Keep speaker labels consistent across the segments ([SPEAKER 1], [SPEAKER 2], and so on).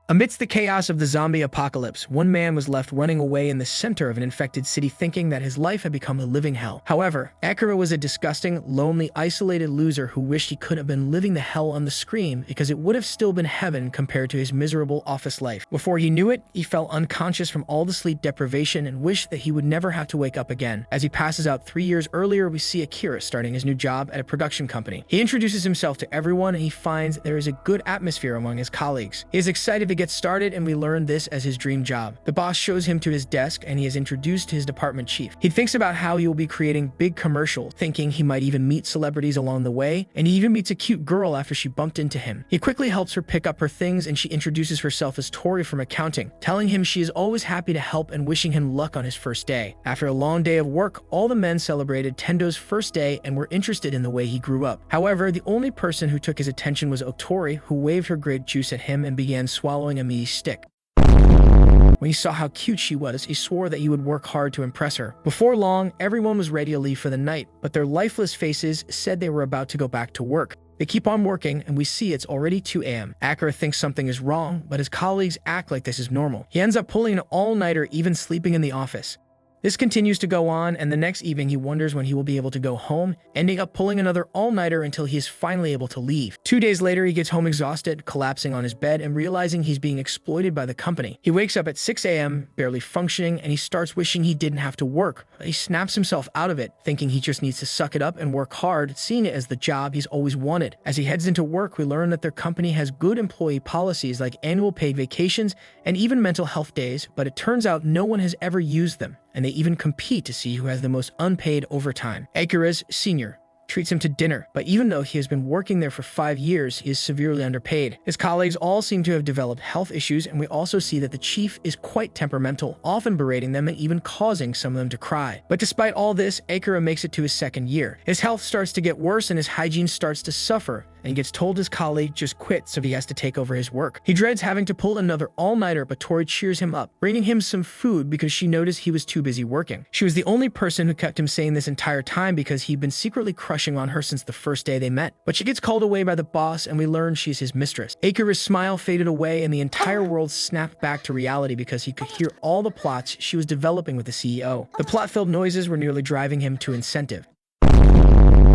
[SPEAKER 1] Amidst the chaos of the zombie apocalypse, one man was left running away in the center of an infected city thinking that his life had become a living hell. However, Akira was a disgusting, lonely, isolated loser who wished he could have been living the hell on the screen because it would have still been heaven compared to his miserable office life. Before he knew it, he fell unconscious from all the sleep deprivation and wished that he would never have to wake up again. As he passes out 3 years earlier, we see Akira starting his new job at a production company. He introduces himself to everyone and he finds there is a good atmosphere among his colleagues. He is excited to get started, and we learn this as his dream job. The boss shows him to his desk and he is introduced to his department chief. He thinks about how he will be creating big commercials, thinking he might even meet celebrities along the way, and he even meets a cute girl after she bumped into him. He quickly helps her pick up her things and she introduces herself as Tori from accounting, telling him she is always happy to help and wishing him luck on his first day. After a long day of work, all the men celebrated Tendo's first day and were interested in the way he grew up. However, the only person who took his attention was Otori, who waved her grape juice at him and began swallowing a meaty stick. When he saw how cute she was, he swore that he would work hard to impress her. Before long, everyone was ready to leave for the night, but their lifeless faces said they were about to go back to work. They keep on working, and we see it's already 2 a.m. Akira thinks something is wrong, but his colleagues act like this is normal. He ends up pulling an all-nighter, even sleeping in the office. This continues to go on, and the next evening he wonders when he will be able to go home, ending up pulling another all-nighter until he is finally able to leave. 2 days later, he gets home exhausted, collapsing on his bed and realizing he's being exploited by the company. He wakes up at 6 a.m., barely functioning, and he starts wishing he didn't have to work. He snaps himself out of it, thinking he just needs to suck it up and work hard, seeing it as the job he's always wanted. As he heads into work, we learn that their company has good employee policies like annual paid vacations and even mental health days, but it turns out no one has ever used them, and they even compete to see who has the most unpaid overtime. Akira's senior treats him to dinner, but even though he has been working there for 5 years, he is severely underpaid. His colleagues all seem to have developed health issues, and we also see that the chief is quite temperamental, often berating them and even causing some of them to cry. But despite all this, Akira makes it to his 2nd year. His health starts to get worse and his hygiene starts to suffer, and he gets told his colleague just quit so he has to take over his work. He dreads having to pull another all-nighter, but Tori cheers him up, bringing him some food because she noticed he was too busy working. She was the only person who kept him sane this entire time because he'd been secretly crushing on her since the first day they met. But she gets called away by the boss and we learn she's his mistress. Akira's smile faded away and the entire world snapped back to reality because he could hear all the plots she was developing with the CEO. The plot-filled noises were nearly driving him to incentive.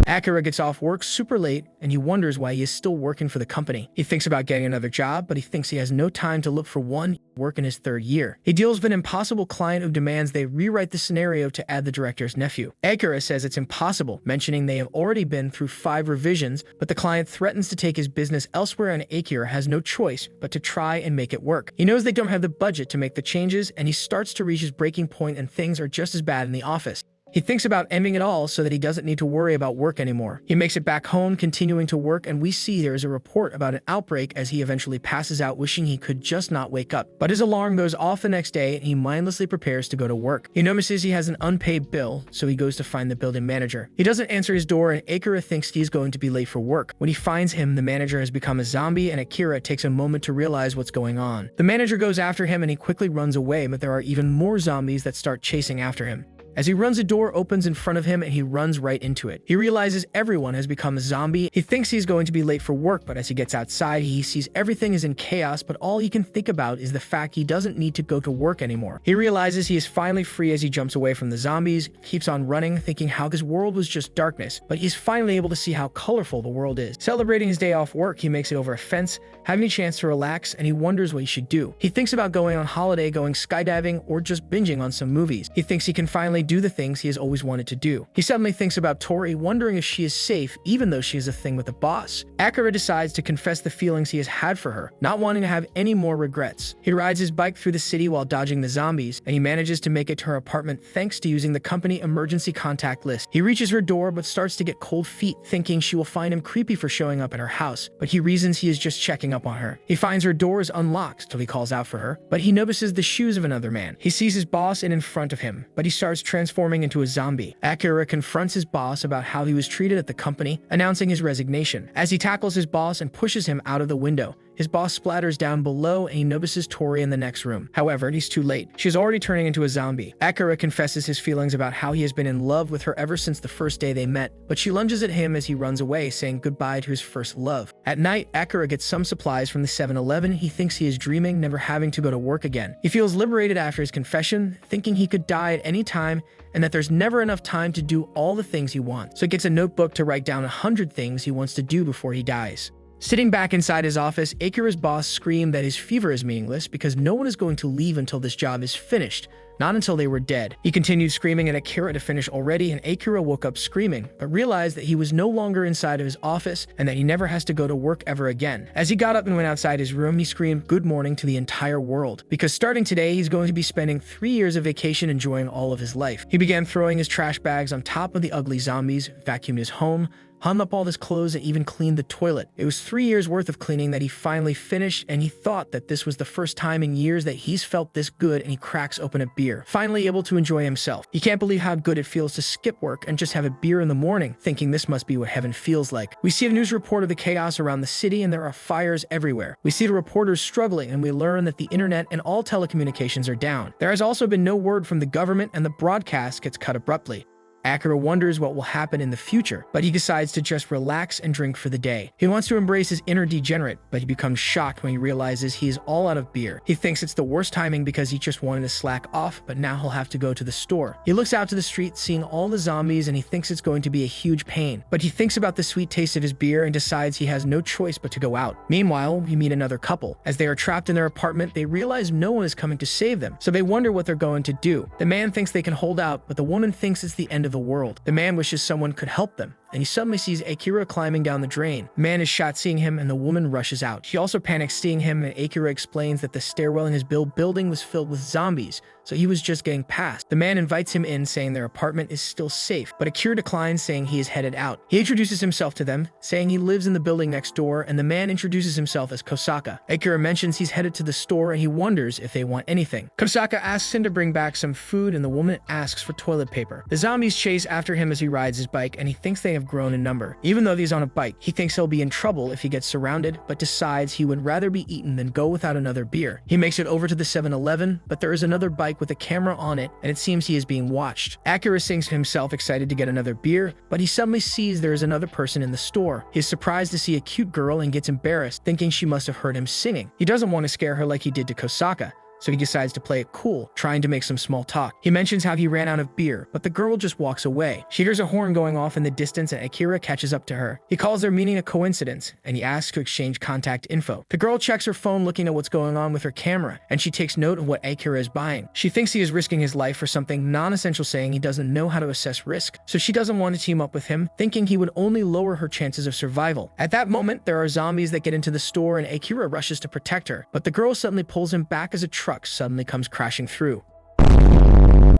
[SPEAKER 1] Akira gets off work super late, and he wonders why he is still working for the company. He thinks about getting another job, but he thinks he has no time to look for one, work in his 3rd year. He deals with an impossible client who demands they rewrite the scenario to add the director's nephew. Akira says it's impossible, mentioning they have already been through 5 revisions, but the client threatens to take his business elsewhere and Akira has no choice but to try and make it work. He knows they don't have the budget to make the changes, and he starts to reach his breaking point and things are just as bad in the office. He thinks about ending it all so that he doesn't need to worry about work anymore. He makes it back home, continuing to work, and we see there is a report about an outbreak as he eventually passes out wishing he could just not wake up. But his alarm goes off the next day and he mindlessly prepares to go to work. He notices he has an unpaid bill, so he goes to find the building manager. He doesn't answer his door and Akira thinks he's going to be late for work. When he finds him, the manager has become a zombie and Akira takes a moment to realize what's going on. The manager goes after him and he quickly runs away, but there are even more zombies that start chasing after him. As he runs, a door opens in front of him and he runs right into it. He realizes everyone has become a zombie. He thinks he's going to be late for work, but as he gets outside, he sees everything is in chaos, but all he can think about is the fact he doesn't need to go to work anymore. He realizes he is finally free as he jumps away from the zombies, keeps on running, thinking how his world was just darkness, but he's finally able to see how colorful the world is. Celebrating his day off work, he makes it over a fence, having a chance to relax, and he wonders what he should do. He thinks about going on holiday, going skydiving, or just binging on some movies. He thinks he can finally do the things he has always wanted to do. He suddenly thinks about Tori, wondering if she is safe even though she has a thing with the boss. Akira decides to confess the feelings he has had for her, not wanting to have any more regrets. He rides his bike through the city while dodging the zombies, and he manages to make it to her apartment thanks to using the company emergency contact list. He reaches her door but starts to get cold feet, thinking she will find him creepy for showing up at her house, but he reasons he is just checking up on her. He finds her door is unlocked till he calls out for her, but he notices the shoes of another man. He sees his boss in front of him, but he starts transforming into a zombie. Akira confronts his boss about how he was treated at the company, announcing his resignation. As he tackles his boss and pushes him out of the window, His boss splatters down below and he notices Tori in the next room. However, he's too late. She's already turning into a zombie. Akira confesses his feelings about how he has been in love with her ever since the first day they met, but she lunges at him as he runs away, saying goodbye to his first love. At night, Akira gets some supplies from the 7-Eleven. He thinks he is dreaming, never having to go to work again. He feels liberated after his confession, thinking he could die at any time and that there's never enough time to do all the things he wants. So he gets a notebook to write down 100 things he wants to do before he dies. Sitting back inside his office, Akira's boss screamed that his fever is meaningless because no one is going to leave until this job is finished, not until they were dead. He continued screaming at Akira to finish already, and Akira woke up screaming, but realized that he was no longer inside of his office and that he never has to go to work ever again. As he got up and went outside his room, he screamed good morning to the entire world, because starting today, he's going to be spending 3 years of vacation enjoying all of his life. He began throwing his trash bags on top of the ugly zombies, vacuumed his home, hung up all his clothes, and even cleaned the toilet. It was 3 years worth of cleaning that he finally finished, and he thought that this was the first time in years that he's felt this good, and he cracks open a beer, finally able to enjoy himself. He can't believe how good it feels to skip work and just have a beer in the morning, thinking this must be what heaven feels like. We see a news report of the chaos around the city, and there are fires everywhere. We see the reporters struggling, and we learn that the internet and all telecommunications are down. There has also been no word from the government, and the broadcast gets cut abruptly. Akira wonders what will happen in the future, but he decides to just relax and drink for the day. He wants to embrace his inner degenerate, but he becomes shocked when he realizes he is all out of beer. He thinks it's the worst timing because he just wanted to slack off, but now he'll have to go to the store. He looks out to the street, seeing all the zombies, and he thinks it's going to be a huge pain. But he thinks about the sweet taste of his beer and decides he has no choice but to go out. Meanwhile, we meet another couple. As they are trapped in their apartment, they realize no one is coming to save them, so they wonder what they're going to do. The man thinks they can hold out, but the woman thinks it's the end of the world. The man wishes someone could help them, and he suddenly sees Akira climbing down the drain. The man is shot seeing him, and the woman rushes out. She also panics seeing him, and Akira explains that the stairwell in his building was filled with zombies, so he was just getting past. The man invites him in, saying their apartment is still safe, but Akira declines, saying he is headed out. He introduces himself to them, saying he lives in the building next door, and the man introduces himself as Kosaka. Akira mentions he's headed to the store, and he wonders if they want anything. Kosaka asks him to bring back some food, and the woman asks for toilet paper. The zombies chase after him as he rides his bike, and he thinks they have grown in number. Even though he's on a bike, he thinks he'll be in trouble if he gets surrounded, but decides he would rather be eaten than go without another beer. He makes it over to the 7-Eleven, but there is another bike with a camera on it, and it seems he is being watched. Akira sings to himself, excited to get another beer, but he suddenly sees there is another person in the store. He is surprised to see a cute girl and gets embarrassed, thinking she must have heard him singing. He doesn't want to scare her like he did to Kosaka, so he decides to play it cool, trying to make some small talk. He mentions how he ran out of beer, but the girl just walks away. She hears a horn going off in the distance, and Akira catches up to her. He calls their meeting a coincidence, and he asks to exchange contact info. The girl checks her phone looking at what's going on with her camera, and she takes note of what Akira is buying. She thinks he is risking his life for something non-essential, saying he doesn't know how to assess risk, so she doesn't want to team up with him, thinking he would only lower her chances of survival. At that moment, there are zombies that get into the store, and Akira rushes to protect her, but the girl suddenly pulls him back as a truck suddenly comes crashing through.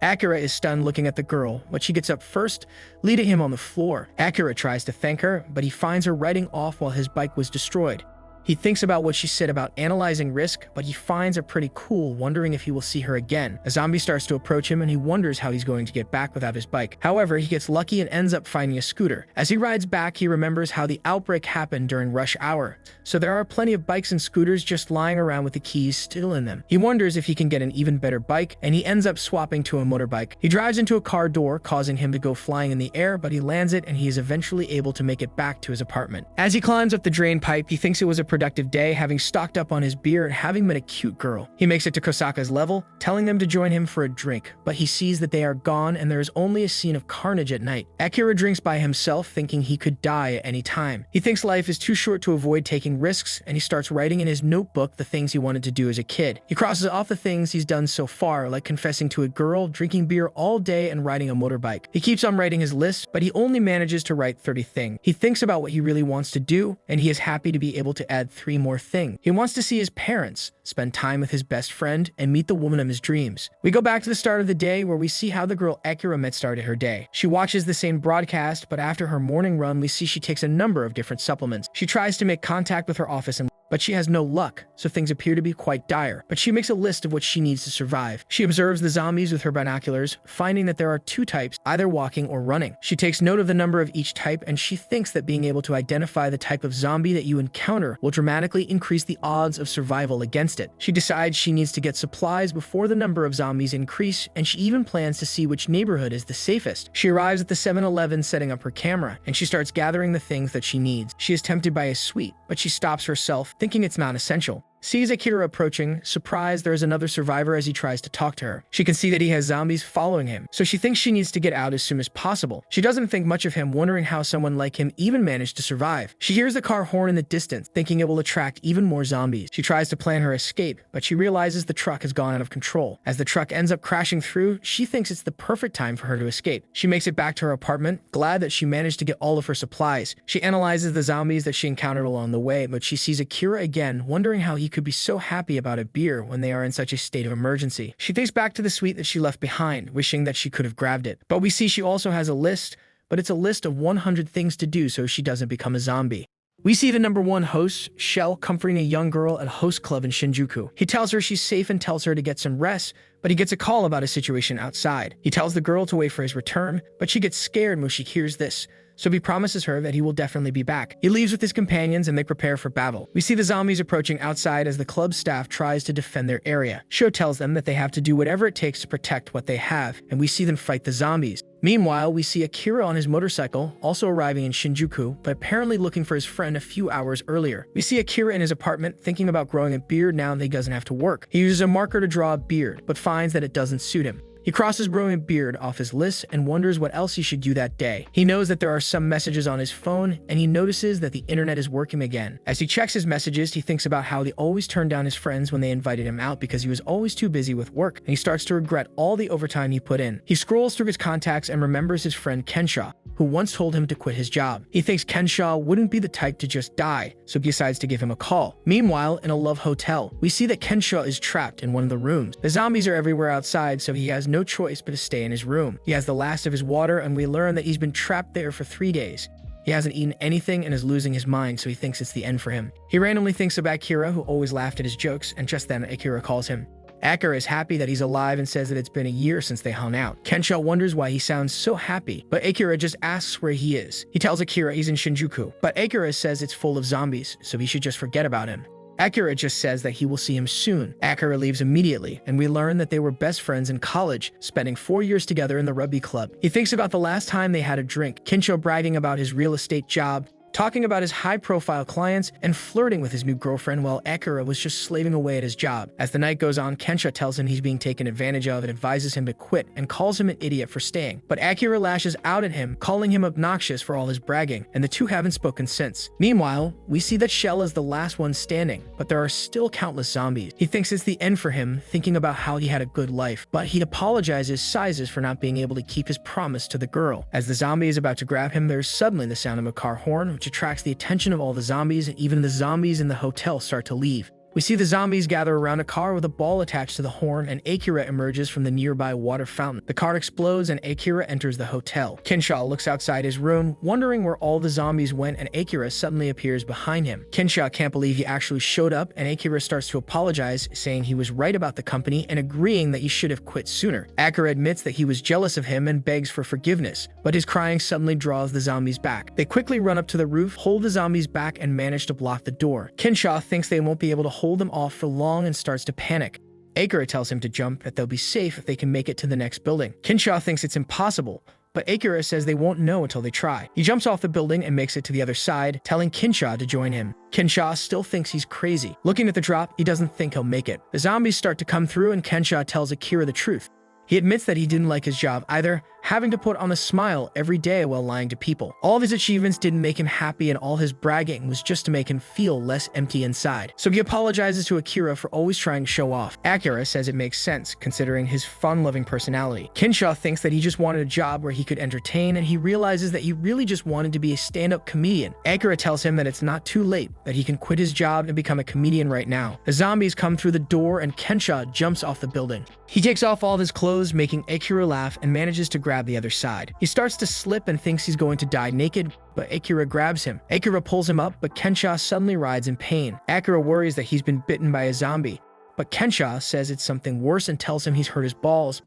[SPEAKER 1] Akira is stunned looking at the girl, but she gets up first, leading him on the floor. Akira tries to thank her, but he finds her riding off while his bike was destroyed. He thinks about what she said about analyzing risk, but he finds her pretty cool, wondering if he will see her again. A zombie starts to approach him, and he wonders how he's going to get back without his bike. However, he gets lucky and ends up finding a scooter. As he rides back, he remembers how the outbreak happened during rush hour, so there are plenty of bikes and scooters just lying around with the keys still in them. He wonders if he can get an even better bike, and he ends up swapping to a motorbike. He drives into a car door, causing him to go flying in the air, but he lands it, and he is eventually able to make it back to his apartment. As he climbs up the drain pipe, he thinks it was a productive day, having stocked up on his beer and having met a cute girl. He makes it to Kosaka's level, telling them to join him for a drink, but he sees that they are gone and there is only a scene of carnage at night. Akira drinks by himself, thinking he could die at any time. He thinks life is too short to avoid taking risks, and he starts writing in his notebook the things he wanted to do as a kid. He crosses off the things he's done so far, like confessing to a girl, drinking beer all day, and riding a motorbike. He keeps on writing his list, but he only manages to write 30 things. He thinks about what he really wants to do, and he is happy to be able to add 3 more things. He wants to see his parents, spend time with his best friend, and meet the woman of his dreams. We go back to the start of the day, where we see how the girl Akira met started her day. She watches the same broadcast, but after her morning run, we see she takes a number of different supplements. She tries to make contact with her office and but she has no luck, so things appear to be quite dire. But she makes a list of what she needs to survive. She observes the zombies with her binoculars, finding that there are two types, either walking or running. She takes note of the number of each type, and she thinks that being able to identify the type of zombie that you encounter will dramatically increase the odds of survival against it. She decides she needs to get supplies before the number of zombies increase, and she even plans to see which neighborhood is the safest. She arrives at the 7-Eleven setting up her camera, and she starts gathering the things that she needs. She is tempted by a sweet, but she stops herself, thinking it's not essential. Sees Akira approaching, surprised there is another survivor as he tries to talk to her. She can see that he has zombies following him, so she thinks she needs to get out as soon as possible. She doesn't think much of him, wondering how someone like him even managed to survive. She hears the car horn in the distance, thinking it will attract even more zombies. She tries to plan her escape, but she realizes the truck has gone out of control. As the truck ends up crashing through, she thinks it's the perfect time for her to escape. She makes it back to her apartment, glad that she managed to get all of her supplies. She analyzes the zombies that she encountered along the way, but she sees Akira again, wondering how he could be so happy about a beer when they are in such a state of emergency. She thinks back to the suite that she left behind, wishing that she could have grabbed it. But we see she also has a list, but it's a list of 100 things to do so she doesn't become a zombie. We see the #1 host, Shell, comforting a young girl at a host club in Shinjuku. He tells her she's safe and tells her to get some rest, but he gets a call about a situation outside. He tells the girl to wait for his return, but she gets scared when she hears this, so he promises her that he will definitely be back. He leaves with his companions and they prepare for battle. We see the zombies approaching outside as the club staff tries to defend their area. Sho tells them that they have to do whatever it takes to protect what they have, and we see them fight the zombies. Meanwhile, we see Akira on his motorcycle, also arriving in Shinjuku, but apparently looking for his friend a few hours earlier. We see Akira in his apartment, thinking about growing a beard now that he doesn't have to work. He uses a marker to draw a beard, but finds that it doesn't suit him. He crosses growing a beard off his list and wonders what else he should do that day. He knows that there are some messages on his phone, and he notices that the internet is working again. As he checks his messages, he thinks about how he always turned down his friends when they invited him out because he was always too busy with work, and he starts to regret all the overtime he put in. He scrolls through his contacts and remembers his friend Kenshaw, who once told him to quit his job. He thinks Kenshaw wouldn't be the type to just die, so he decides to give him a call. Meanwhile, in a love hotel, we see that Kenshaw is trapped in one of the rooms. The zombies are everywhere outside, so he has no choice but to stay in his room. He has the last of his water, and we learn that he's been trapped there for 3 days. He hasn't eaten anything and is losing his mind, so he thinks it's the end for him. He randomly thinks about Akira, who always laughed at his jokes, and just then Akira calls him. Akira is happy that he's alive and says that it's been a year since they hung out. Kenshaw wonders why he sounds so happy, but Akira just asks where he is. He tells Akira he's in Shinjuku, but Akira says it's full of zombies, so he should just forget about him. Akira just says that he will see him soon. Akira leaves immediately, and we learn that they were best friends in college, spending 4 years together in the rugby club. He thinks about the last time they had a drink, Kenshaw bragging about his real estate job, talking about his high-profile clients, and flirting with his new girlfriend while Akira was just slaving away at his job. As the night goes on, Kenshaw tells him he's being taken advantage of and advises him to quit and calls him an idiot for staying. But Akira lashes out at him, calling him obnoxious for all his bragging, and the two haven't spoken since. Meanwhile, we see that Shell is the last one standing, but there are still countless zombies. He thinks it's the end for him, thinking about how he had a good life, but he apologizes Sizes for not being able to keep his promise to the girl. As the zombie is about to grab him, there's suddenly the sound of a car horn, which attracts the attention of all the zombies, and even the zombies in the hotel start to leave. We see the zombies gather around a car with a ball attached to the horn, and Akira emerges from the nearby water fountain. The car explodes and Akira enters the hotel. Kenshaw looks outside his room, wondering where all the zombies went, and Akira suddenly appears behind him. Kenshaw can't believe he actually showed up, and Akira starts to apologize, saying he was right about the company and agreeing that he should have quit sooner. Akira admits that he was jealous of him and begs for forgiveness, but his crying suddenly draws the zombies back. They quickly run up to the roof, hold the zombies back, and manage to block the door. Kenshaw thinks they won't be able to hold them off for long and starts to panic. Akira tells him to jump, that they'll be safe if they can make it to the next building. Kenshaw thinks it's impossible, but Akira says they won't know until they try. He jumps off the building and makes it to the other side, telling Kenshaw to join him. Kenshaw still thinks he's crazy. Looking at the drop, he doesn't think he'll make it. The zombies start to come through and Kenshaw tells Akira the truth. He admits that he didn't like his job either, having to put on a smile every day while lying to people. All of his achievements didn't make him happy, and all his bragging was just to make him feel less empty inside. So he apologizes to Akira for always trying to show off. Akira says it makes sense, considering his fun-loving personality. Kenshaw thinks that he just wanted a job where he could entertain, and he realizes that he really just wanted to be a stand-up comedian. Akira tells him that it's not too late, that he can quit his job and become a comedian right now. The zombies come through the door, and Kenshaw jumps off the building. He takes off all of his clothes, making Akira laugh, and manages to grab grab the other side. He starts to slip and thinks he's going to die naked, but Akira grabs him. Akira pulls him up, but Kensha suddenly writhes in pain. Akira worries that he's been bitten by a zombie, but Kensha says it's something worse and tells him he's hurt his balls,